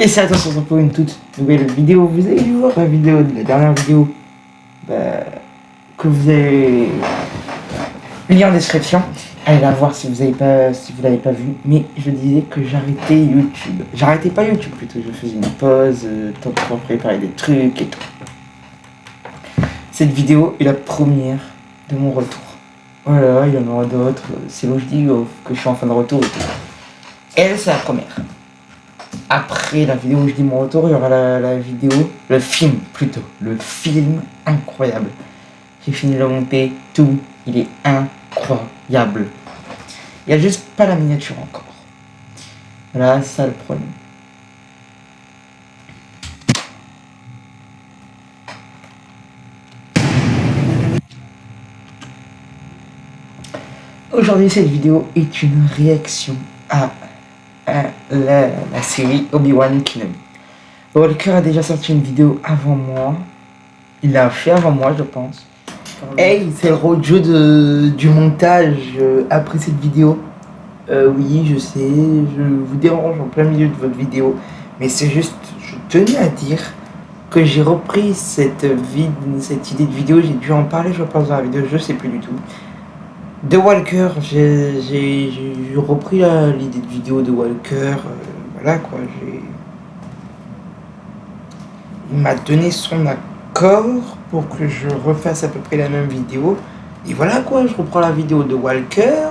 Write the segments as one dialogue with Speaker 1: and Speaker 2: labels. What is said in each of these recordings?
Speaker 1: Et c'est attention pour une toute nouvelle vidéo. Vous avez dû voir la vidéo, la dernière vidéo que vous avez lien en description. Allez la voir si vous l'avez pas vu. Mais je disais que j'arrêtais YouTube. J'arrêtais pas YouTube plutôt. Je faisais une pause, temps pour préparer des trucs et tout. Cette vidéo est la première de mon retour. Voilà, il y en aura d'autres. C'est là où je dis que je suis en fin de retour et tout. Elle, c'est la première. Après la vidéo où je dis mon retour, il y aura la vidéo, le film plutôt. Le film incroyable. J'ai fini de le monter, tout. Il est incroyable. Il n'y a juste pas la miniature encore. Voilà, c'est ça le problème. Aujourd'hui, cette vidéo est une réaction à la série Obi-Wan Kenobi. Walker a déjà sorti une vidéo avant moi. Il l'a fait avant moi, je pense. Hey, c'est le road du montage après cette vidéo. Oui, je sais, je vous dérange en plein milieu de votre vidéo. Mais c'est juste, je tenais à dire que j'ai repris cette idée de vidéo. J'ai dû en parler, je pense, dans la vidéo, je sais plus du tout. De Walker, j'ai repris l'idée de vidéo de Walker, voilà quoi, il m'a donné son accord pour que je refasse à peu près la même vidéo, et voilà quoi, je reprends la vidéo de Walker,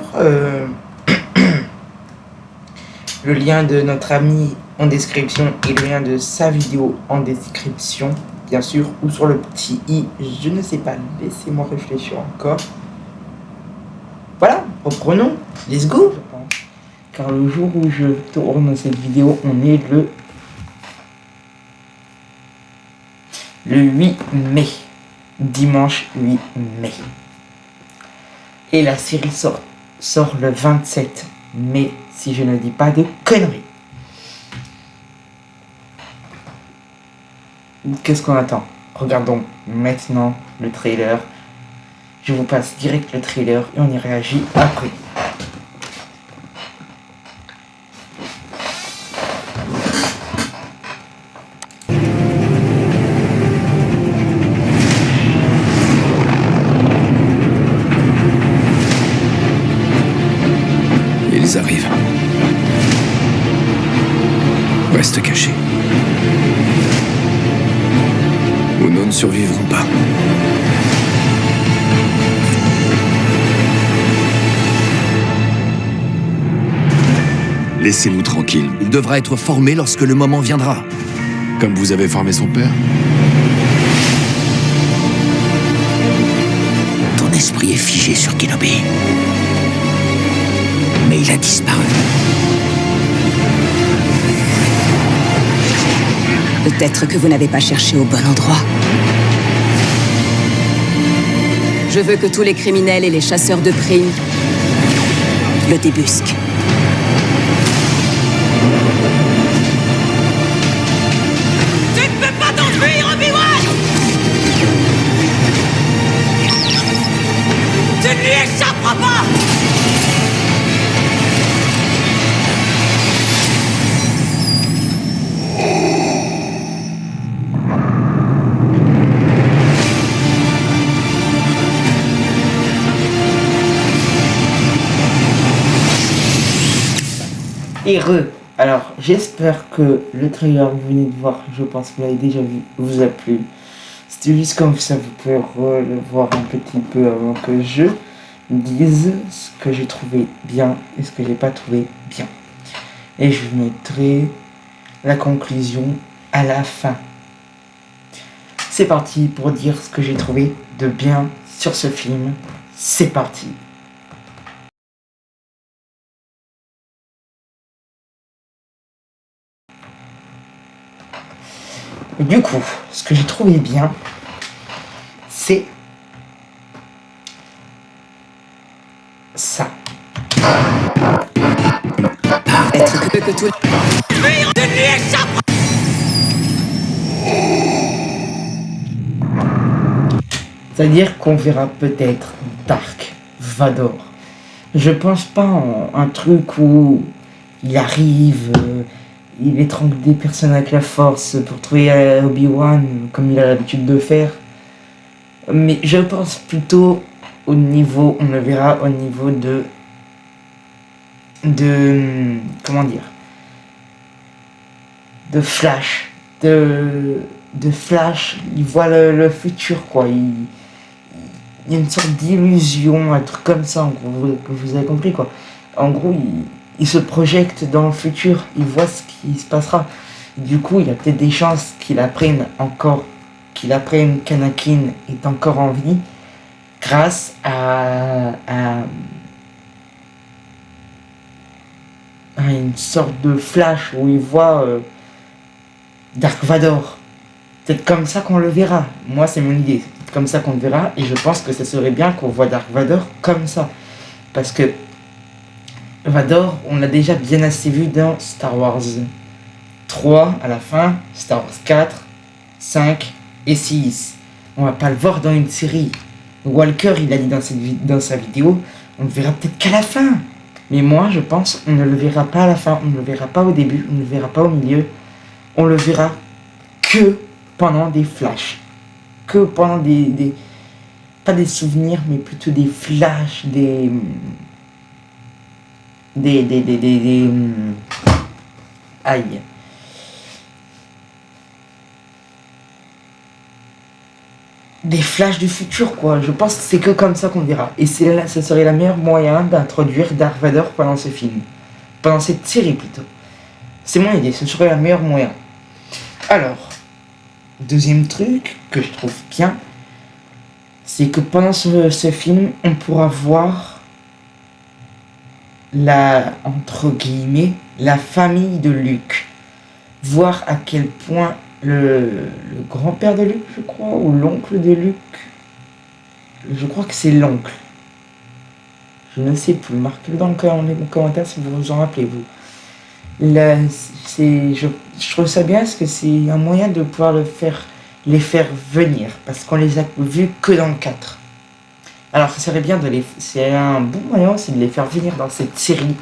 Speaker 1: le lien de notre ami en description et le lien de sa vidéo en description, bien sûr, ou sur le petit i, je ne sais pas, laissez-moi réfléchir encore. Voilà, reprenons, let's go. Car le jour où je tourne cette vidéo, on est le 8 mai. Dimanche 8 mai. Et la série sort le 27 mai, si je ne dis pas de conneries. Qu'est-ce qu'on attend? Regardons maintenant le trailer. Je vous passe direct le trailer et on y réagit après.
Speaker 2: Ils arrivent. Reste caché. Ou nous ne survivrons pas.
Speaker 3: Laissez-nous tranquille. Il devra être formé lorsque le moment viendra.
Speaker 2: Comme vous avez formé son père.
Speaker 3: Ton esprit est figé sur Kenobi. Mais il a disparu.
Speaker 4: Peut-être que vous n'avez pas cherché au bon endroit. Je veux que tous les criminels et les chasseurs de primes le débusquent.
Speaker 5: Tu ne lui échapperas pas!
Speaker 1: Heureux. Alors, j'espère que le trailer que vous venez de voir, je pense que vous l'avez déjà vu, vous a plu. C'était juste comme ça, vous pouvez le voir un petit peu avant que je dise ce que j'ai trouvé bien et ce que j'ai pas trouvé bien. Et je vous mettrai la conclusion à la fin. C'est parti pour dire ce que j'ai trouvé de bien sur ce film. C'est parti. Du coup, ce que j'ai trouvé bien, c'est ça.
Speaker 4: Peut-être que tout...
Speaker 1: C'est-à-dire qu'on verra peut-être Dark Vador. Je pense pas en un truc où il arrive, il étrangle des personnes avec la force pour trouver Obi-Wan, comme il a l'habitude de faire. Mais je pense plutôt au niveau, on le verra au niveau comment dire, de Flash, de Flash, il voit le futur, quoi. Il y a une sorte d'illusion, un truc comme ça, en gros, que vous avez compris, quoi. En gros, il se projette dans le futur, il voit ce qui se passera. Du coup, il y a peut-être des chances qu'il apprenne qu'Anakin est encore en vie grâce à une sorte de flash où il voit Dark Vador. C'est comme ça qu'on le verra. Moi, c'est mon idée. C'est comme ça qu'on le verra. Et je pense que ça serait bien qu'on voit Dark Vador comme ça. Parce que Vador, on l'a déjà bien assez vu dans Star Wars 3 à la fin, Star Wars 4, 5 et 6. On va pas le voir dans une série. Walker, il a dit dans sa vidéo, on le verra peut-être qu'à la fin. Mais moi, je pense, on ne le verra pas à la fin, on ne le verra pas au début, on ne le verra pas au milieu. On le verra que pendant des flashs. Que pendant pas des souvenirs, mais plutôt des flashs, aïe. Des flashs du futur, quoi. Je pense que c'est que comme ça qu'on le verra. Et ce serait le meilleur moyen d'introduire Dark Vador pendant ce film. Pendant cette série, plutôt. C'est mon idée, ce serait le meilleur moyen. Alors, deuxième truc que je trouve bien, c'est que pendant ce film, on pourra voir entre guillemets, la famille de Luke. Voir à quel point le grand-père de Luke, je crois, ou l'oncle de Luke, je crois que c'est l'oncle. Je ne sais plus, marquez-le dans les commentaires si vous vous en rappelez, vous. Je trouve ça bien parce que c'est un moyen de pouvoir les faire venir, parce qu'on les a vus que dans le 4. Alors ça serait bien c'est un bon moyen aussi de les faire venir dans cette série,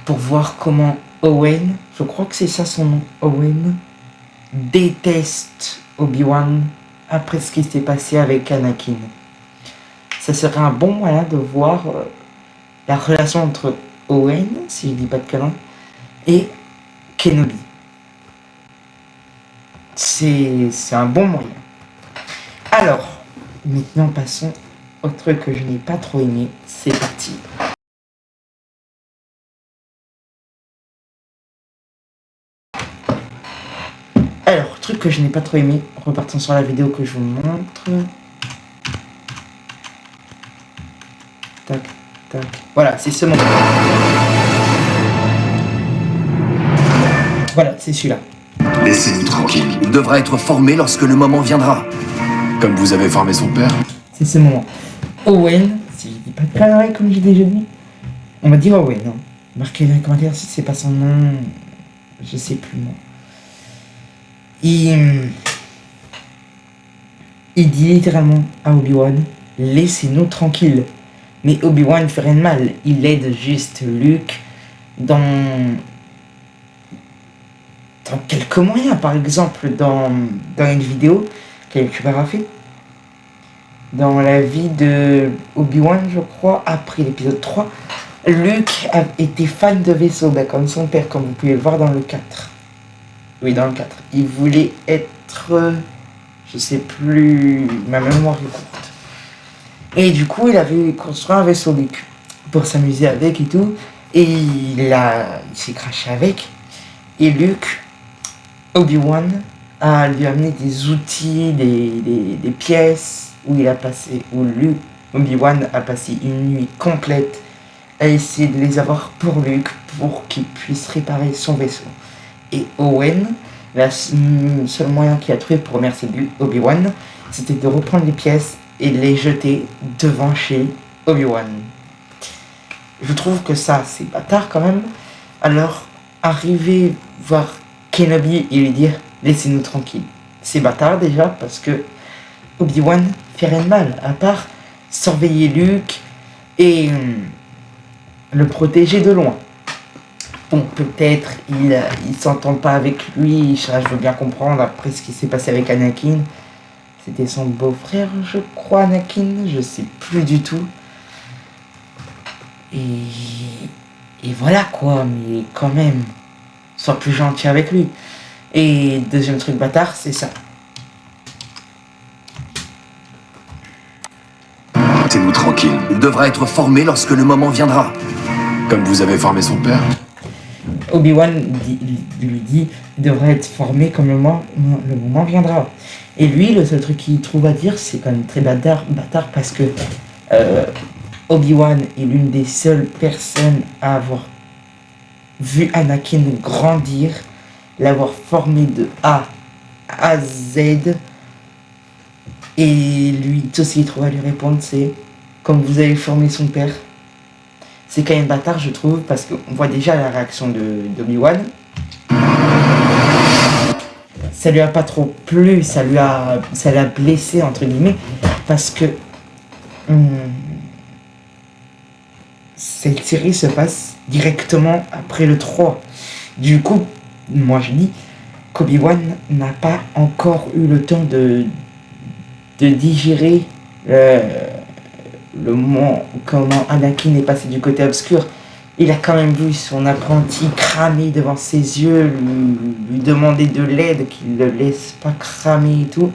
Speaker 1: pour voir comment Owen, je crois que c'est ça son nom, Owen, déteste Obi-Wan après ce qui s'est passé avec Anakin. Ça serait un bon moyen de voir la relation entre Owen, si je dis pas de conneries, et Kenobi. C'est un bon moyen. Alors, maintenant passons au truc que je n'ai pas trop aimé. C'est parti. Alors, truc que je n'ai pas trop aimé, repartons sur la vidéo que je vous montre. Tac, tac. Voilà, c'est ce moment. Voilà, c'est celui-là.
Speaker 2: Laissez-nous tranquille.
Speaker 3: Il devra être formé lorsque le moment viendra.
Speaker 2: Comme vous avez formé son père.
Speaker 1: C'est ce moment. Owen, si je dis pas de conneries comme j'ai déjà dit, on va dire Owen, hein. Marquez dans les commentaires si c'est pas son nom, je sais plus moi. Il dit littéralement à Obi-Wan, laissez-nous tranquilles. Mais Obi-Wan ne fait rien de mal, il aide juste Luke dans quelques moyens. Par exemple, dans une vidéo qu'un youtubeur a fait, dans la vie de Obi-Wan, je crois, après l'épisode 3, Luke a été fan de vaisseau, comme son père, comme vous pouvez le voir dans le 4. Oui, dans le 4. Il voulait être... je sais plus... ma mémoire est courte. Et du coup, il avait construit un vaisseau Luke pour s'amuser avec et tout. Et il s'est craché avec. Et Luke, Obi-Wan, lui a amené des outils, des pièces où Obi-Wan a passé une nuit complète à essayer de les avoir pour Luke, pour qu'il puisse réparer son vaisseau. Et Owen, le seul moyen qu'il a trouvé pour remercier Obi-Wan, c'était de reprendre les pièces et de les jeter devant chez Obi-Wan. Je trouve que ça, c'est bâtard quand même. Alors, arriver voir Kenobi et lui dire « Laissez-nous tranquilles ». C'est bâtard déjà parce que Obi-Wan fait rien de mal, à part surveiller Luke et le protéger de loin. bon, peut-être il s'entend pas avec lui, ça je veux bien comprendre, après ce qui s'est passé avec Anakin. C'était son beau-frère, je crois, Anakin, je sais plus du tout. Et voilà quoi, mais quand même, sois plus gentil avec lui. Et deuxième truc bâtard, c'est ça.
Speaker 2: Laissez-nous tranquille.
Speaker 3: Il devra être formé lorsque le moment viendra.
Speaker 2: Comme vous avez formé son père.
Speaker 1: Obi-Wan lui dit il devrait être formé comme le moment viendra. Et lui, le seul truc qu'il trouve à dire, c'est quand même très bâtard parce que Obi-Wan est l'une des seules personnes à avoir vu Anakin grandir, l'avoir formé de A à Z. Et lui, tout ce qu'il trouve à lui répondre, c'est comme vous avez formé son père. C'est quand même bâtard, je trouve, parce qu'on voit déjà la réaction d'Obi-Wan. Ça lui a pas trop plu, ça l'a blessé, entre guillemets, parce que cette série se passe directement après le 3. Du coup, moi je dis qu'Obi-Wan n'a pas encore eu le temps de digérer le moment comment Anakin est passé du côté obscur. Il a quand même vu son apprenti cramer devant ses yeux, lui demander de l'aide, qu'il ne le laisse pas cramer et tout.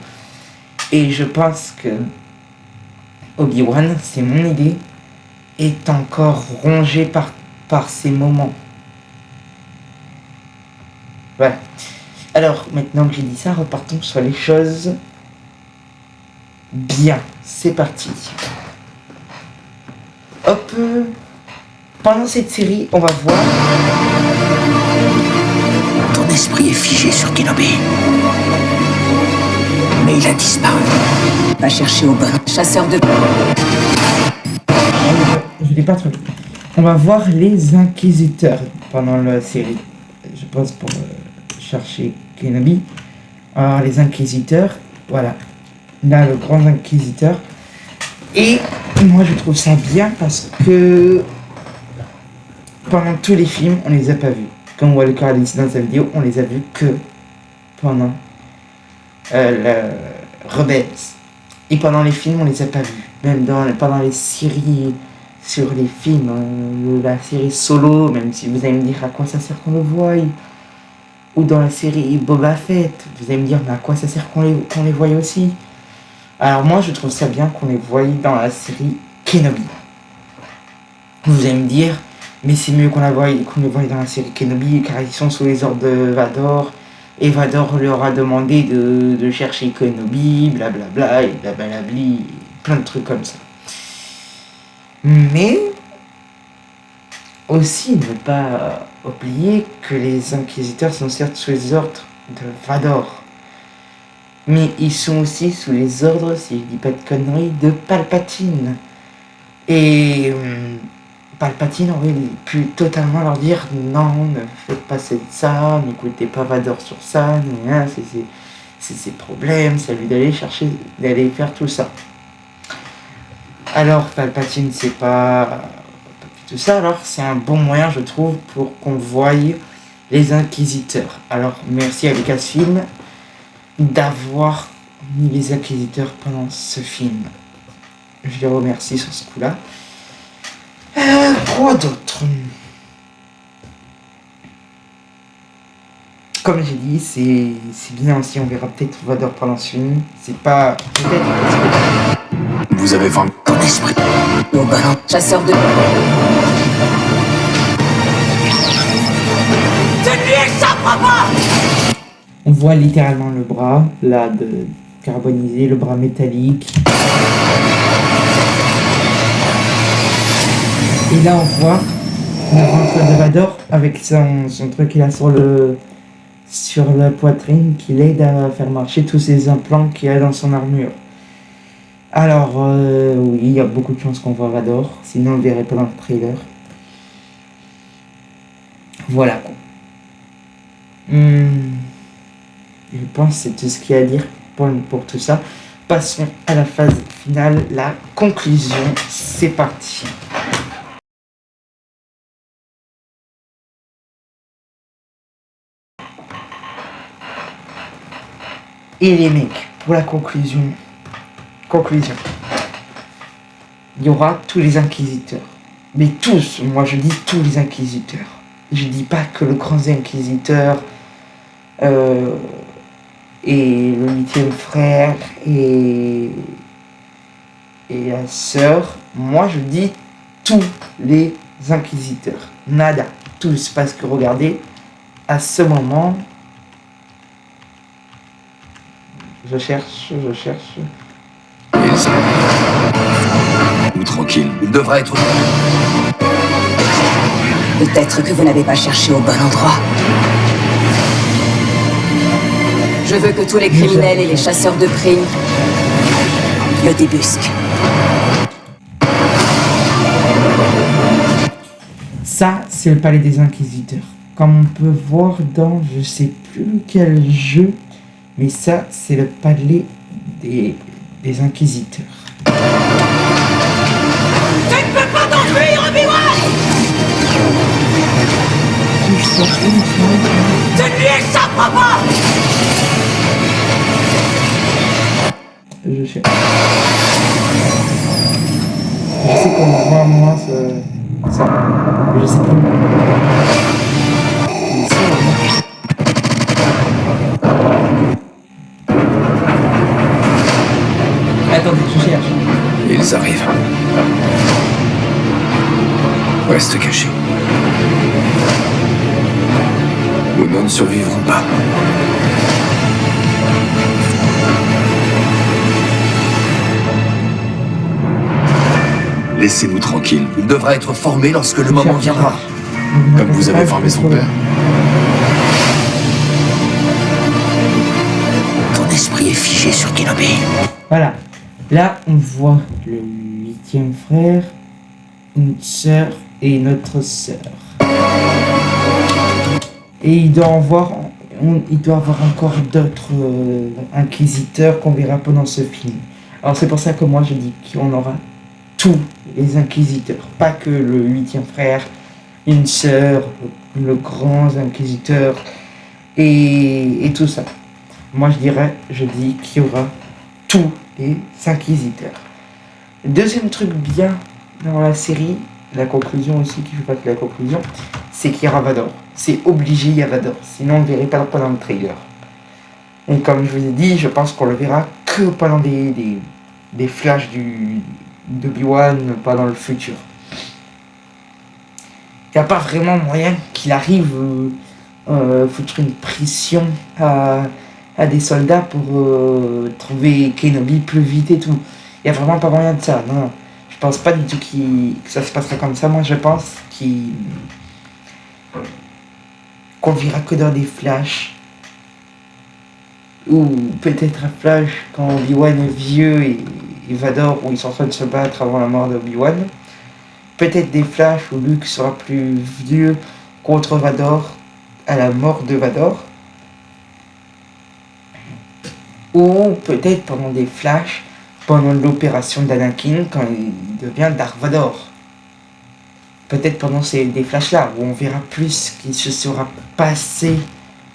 Speaker 1: Et je pense que Obi-Wan, c'est mon idée, est encore rongé par ces moments. Voilà. Alors, maintenant que j'ai dit ça, repartons sur les choses bien. C'est parti. Hop. Pendant cette série, on va voir...
Speaker 5: Ton esprit est figé sur Kenobi. Mais il a disparu. Va chercher au brin. Chasseur de...
Speaker 1: Je l'ai pas trop. On va voir les inquisiteurs pendant la série. Je pense pour chercher Kenobi. Alors, les inquisiteurs, voilà. Là, le grand inquisiteur. Et moi, je trouve ça bien parce que pendant tous les films, on les a pas vus. Comme Walker a dit dans sa vidéo, on les a vus que pendant le Rebels. Et pendant les films, on les a pas vus. Même pendant les séries, sur les films, la série Solo, même si vous allez me dire à quoi ça sert qu'on le voie. Ou dans la série Boba Fett, vous allez me dire mais à quoi ça sert qu'on les voie aussi. Alors moi, je trouve ça bien qu'on les voie dans la série Kenobi. Vous allez me dire, mais c'est mieux qu'on les voie dans la série Kenobi, car ils sont sous les ordres de Vador. Et Vador leur a demandé de chercher Kenobi, blablabla, et blablabli, plein de trucs comme ça. Mais aussi ne pas oublier que les inquisiteurs sont certes sous les ordres de Vador. Mais ils sont aussi sous les ordres, si je dis pas de conneries, de Palpatine. Et Palpatine aurait pu totalement leur dire non, ne faites pas ça, n'écoutez pas Vador sur ça, c'est ses problèmes, c'est à lui d'aller faire tout ça. Alors Palpatine c'est pas tout ça, alors c'est un bon moyen je trouve pour qu'on voie les inquisiteurs. Alors merci à Lucasfilm d'avoir mis les inquisiteurs pendant ce film. Je les remercie sur ce coup-là. Quoi d'autre? Comme j'ai dit, c'est bien aussi, on verra peut-être Vador pendant ce film. C'est pas... peut-être...
Speaker 2: Vous avez formé
Speaker 5: Ton esprit au brin. Chasseur de... Tu ne lui échapperas pas.
Speaker 1: On voit littéralement le bras, là, de carbonisé, le bras métallique. Et là, on voit le ventre de Vador avec son truc qu'il a sur la poitrine qui l'aide à faire marcher tous ces implants qu'il a dans son armure. Alors, oui, il y a beaucoup de chances qu'on voit Vador, sinon on le verrait pas dans le trailer. Voilà. Je pense que c'est tout ce qu'il y a à dire pour tout ça. Passons à la phase finale, la conclusion. C'est parti. Et les mecs, pour la conclusion, il y aura tous les inquisiteurs. Mais tous, moi je dis tous les inquisiteurs. Je dis pas que le grand inquisiteur et le 8e frère et la sœur. Moi je dis tous les inquisiteurs. Nada, tous, parce que regardez, à ce moment, je cherche.
Speaker 2: Ou tranquille.
Speaker 3: Il devra être...
Speaker 5: Peut-être que vous n'avez pas cherché au bon endroit.
Speaker 4: Je veux que tous les criminels et les chasseurs de primes
Speaker 5: Le débusque.
Speaker 1: Ça, c'est le palais des inquisiteurs. Comme on peut voir dans, je sais plus quel jeu, mais ça, c'est le palais des inquisiteurs. Je sais. Je sais qu'on voit moi ça. Mais je sais plus. Mais ça, attendez, je cherche.
Speaker 3: Ils arrivent. Reste caché. Ou nous ne survivrons pas.
Speaker 2: Laissez-nous tranquilles.
Speaker 3: Il devra être formé lorsque le moment viendra.
Speaker 2: Comme vous avez formé son père.
Speaker 5: Ton esprit est figé sur Kenobi.
Speaker 1: Voilà. Là, on voit le 8e frère, une sœur et une autre sœur. Et il doit avoir encore d'autres inquisiteurs qu'on verra pendant ce film. Alors c'est pour ça que moi je dis qu'on aura tous les inquisiteurs. Pas que le 8e frère, une sœur, le grand inquisiteur et tout ça. Moi je dis qu'il y aura tous les inquisiteurs. Deuxième truc bien dans la série, la conclusion aussi, qui fait pas que la conclusion, c'est qu'il y aura Vador. C'est obligé, il y a Vador. Sinon on ne le verrait pas pendant le trailer. Et comme je vous ai dit, je pense qu'on le verra que pendant des flashs d'Obi-Wan, pas dans le futur. Il n'y a pas vraiment moyen qu'il arrive foutre une pression à des soldats pour trouver Kenobi plus vite et tout. Il n'y a vraiment pas moyen de ça. Non. Je pense pas du tout que ça se passera comme ça. Moi je pense qu'on verra que dans des flashs. Ou peut-être un flash quand Obi-Wan est vieux et Vador, où ils sont en train de se battre avant la mort d'Obi-Wan. Peut-être des flashs où Luke sera plus vieux contre Vador à la mort de Vador. Ou peut-être pendant des flashs pendant l'opération d'Anakin quand il devient Dark Vador. Peut-être pendant des flashs là où on verra plus ce qui se sera passé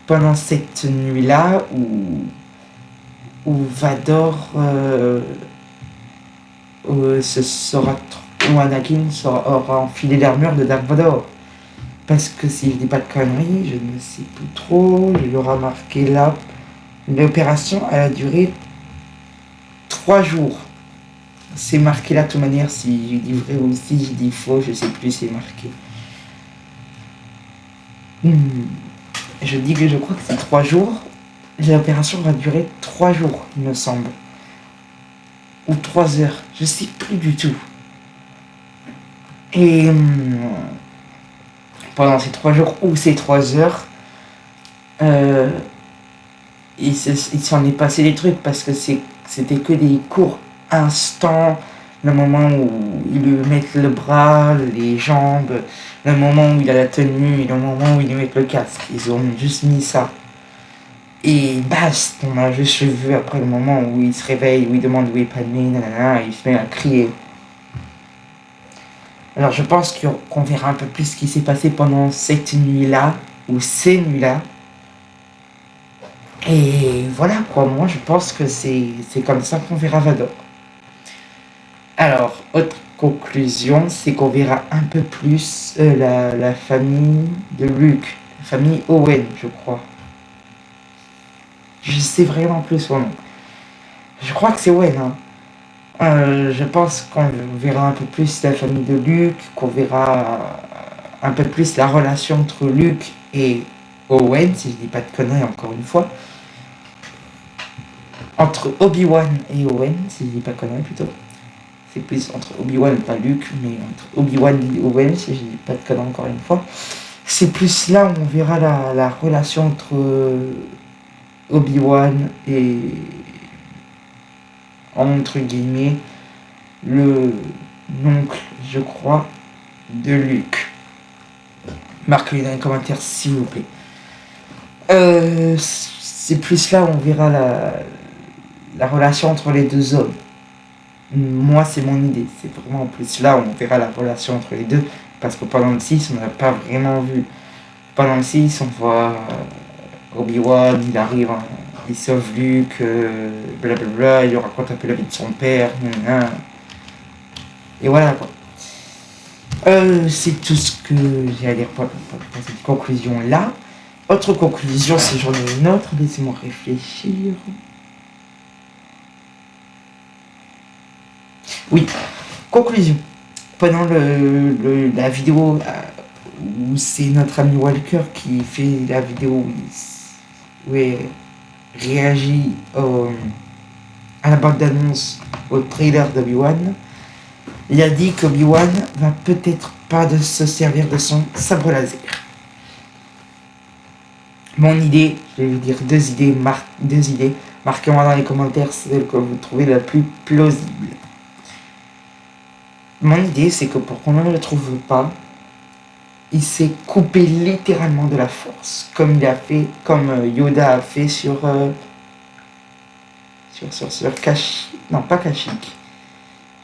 Speaker 1: pendant cette nuit-là où Vador où Anakin aura enfilé l'armure de Dark Vador. Parce que si je dis pas de conneries, je ne sais plus trop, il aura marqué là. L'opération elle a duré 3 jours. C'est marqué là de toute manière, si je dis vrai ou si je dis faux, je sais plus, c'est marqué. Je dis que je crois que c'est 3 jours. L'opération va durer 3 jours, il me semble. Ou 3 heures, je sais plus du tout. Et pendant ces 3 jours ou ces 3 heures, il s'en est passé des trucs parce que c'était que des courts instants. Le moment où ils lui mettent le bras, les jambes, le moment où il a la tenue, et le moment où ils lui mettent le casque. Ils ont juste mis ça. Et basta, on a juste vu après le moment où il se réveille, où il demande où est Padmé, nanana, et il se met à crier. Alors je pense qu'on verra un peu plus ce qui s'est passé pendant cette nuit-là, ou ces nuits-là. Et voilà quoi, moi je pense que c'est comme ça qu'on verra Vador. Alors, autre conclusion, c'est qu'on verra un peu plus la famille de Luke, la famille Owen, je crois. Je sais vraiment plus son nom. Je crois que c'est Owen, hein. Je pense qu'on verra un peu plus la famille de Luke, qu'on verra un peu plus la relation entre Luke et Owen, si je dis pas de conneries encore une fois. Entre Obi-Wan et Owen, si je dis pas de conneries plutôt. C'est plus entre Obi-Wan, pas Luke, mais entre Obi-Wan et Owen, si je dis pas de conneries encore une fois. C'est plus là où on verra la relation entre Obi-Wan et, entre guillemets, le l'oncle, je crois, de Luke. Marquez-le dans les commentaires s'il vous plaît. C'est plus là où on verra la relation entre les deux hommes. Moi, c'est mon idée. C'est vraiment plus là où on verra la relation entre les deux. Parce que pendant le 6, on n'a pas vraiment vu. Pendant le 6, on voit Obi-Wan, il arrive, hein, il sauve Luke, blablabla, il lui raconte un peu la vie de son père, et voilà quoi. C'est tout ce que j'ai à dire pour cette conclusion-là. Autre conclusion, si j'en ai une autre, laissez-moi réfléchir. Oui, conclusion. Pendant la vidéo où c'est notre ami Walker qui fait la vidéo où il réagit à la bande d'annonce au trailer d'Obi-Wan, il a dit qu'Obi-Wan va peut-être pas se servir de son sabre laser. Mon idée, je vais vous dire deux idées. Marquez-moi dans les commentaires celle que vous trouvez la plus plausible. Mon idée, c'est que pour qu'on ne le trouve pas, il s'est coupé littéralement de la force, comme Yoda a fait sur Kashyyyk. Non, pas Kashyyyk.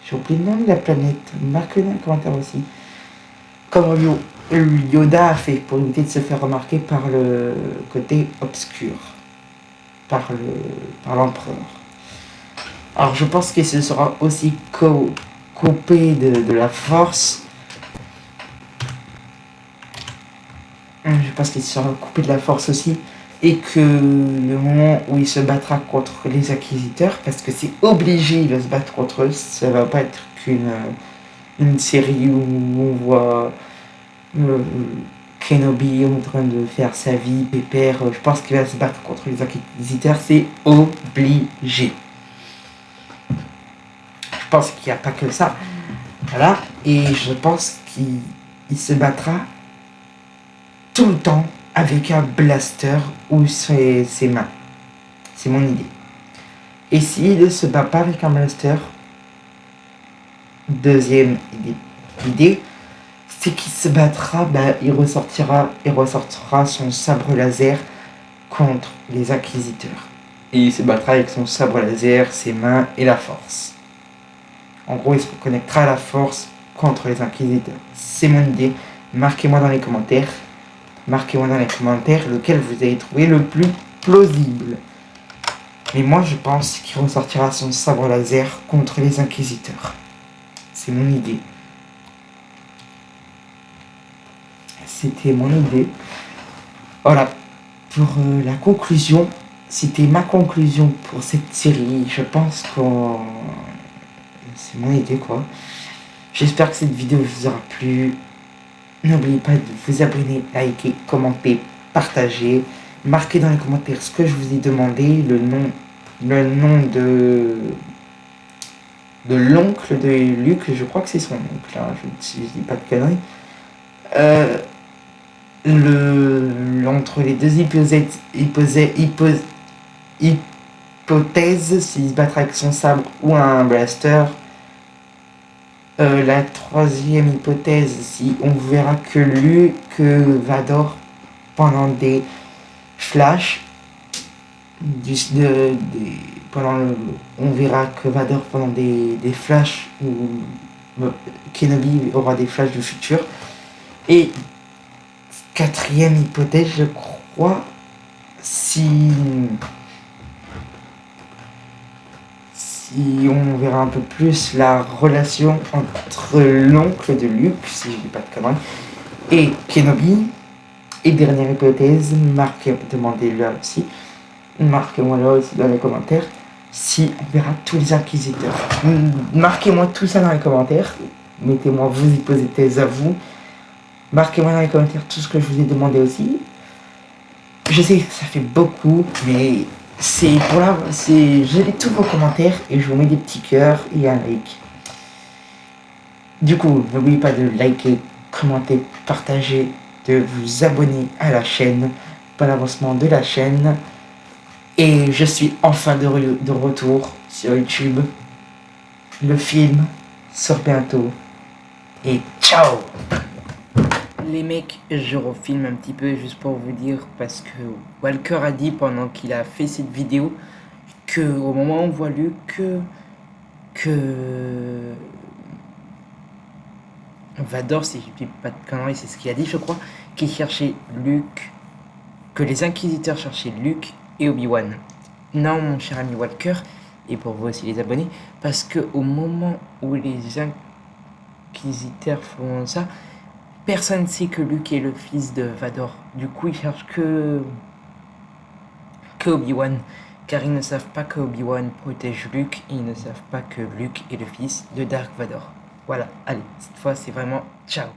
Speaker 1: J'ai oublié le nom de la planète. Marquez-le dans les commentaires aussi. Comme Yoda a fait pour éviter de se faire remarquer par le côté obscur, par l'empereur. Alors je pense qu'il se sera aussi coupé de la force. Je pense qu'il sera coupé de la force aussi. Et que le moment où il se battra contre les Inquisiteurs, parce que c'est obligé, il va se battre contre eux, ça va pas être qu'une série où on voit Kenobi en train de faire sa vie, pépère. Je pense qu'il va se battre contre les Inquisiteurs, c'est obligé. Je pense qu'il n'y a pas que ça. Voilà, et je pense qu'il se battra tout le temps avec un blaster ou ses mains. C'est mon idée. Et s'il ne se bat pas avec un blaster, deuxième idée, c'est qu'il se battra, il ressortira son sabre laser contre les Inquisiteurs. Et il se battra avec son sabre laser, ses mains et la force. En gros, il se connectera à la force contre les Inquisiteurs. C'est mon idée. Marquez-moi dans les commentaires. Marquez-moi dans les commentaires lequel vous avez trouvé le plus plausible. Mais moi, je pense qu'il ressortira son sabre laser contre les Inquisiteurs. C'est mon idée. C'était mon idée. Voilà. Pour la conclusion, c'était ma conclusion pour cette série. Je pense que c'est mon idée, quoi. J'espère que cette vidéo vous aura plu. N'oubliez pas de vous abonner, liker, commenter, partager. Marquez dans les commentaires ce que je vous ai demandé, le nom de l'oncle de Luke, je crois que c'est son oncle, hein, je dis pas de conneries. Entre les deux hypothèses, s'il se battra avec son sabre ou un blaster. La troisième hypothèse, si on verra que Vador pendant des flashs, on verra que Vador pendant des flashs où Kenobi aura des flashs du futur. Et quatrième hypothèse, je crois, si on verra un peu plus la relation entre l'oncle de Luke, si je dis pas de conneries, et Kenobi. Et dernière hypothèse, demandez-le aussi, marquez-moi là aussi dans les commentaires, si on verra tous les inquisiteurs. Marquez-moi tout ça dans les commentaires, mettez-moi vos hypothèses à vous, marquez-moi dans les commentaires tout ce que je vous ai demandé aussi. Je sais que ça fait beaucoup, mais c'est pour là, je lis tous vos commentaires et je vous mets des petits cœurs et un like. Du coup, n'oubliez pas de liker, commenter, partager, de vous abonner à la chaîne pour l'avancement de la chaîne. Et je suis enfin de retour sur YouTube. Le film sort bientôt. Et ciao! Les mecs, je refilme un petit peu juste pour vous dire, parce que Walker a dit pendant qu'il a fait cette vidéo que au moment où on voit Luke, que Vador, si je dis pas de conneries, c'est ce qu'il a dit, je crois, qu'il cherchait Luke, que les inquisiteurs cherchaient Luke et Obi-Wan. Non, mon cher ami Walker, et pour vous aussi les abonnés, parce que au moment où les inquisiteurs font ça, personne ne sait que Luke est le fils de Vador. Du coup, ils cherchent que Obi-Wan, car ils ne savent pas que Obi-Wan protège Luke, et ils ne savent pas que Luke est le fils de Dark Vador. Voilà, allez, cette fois c'est vraiment ciao.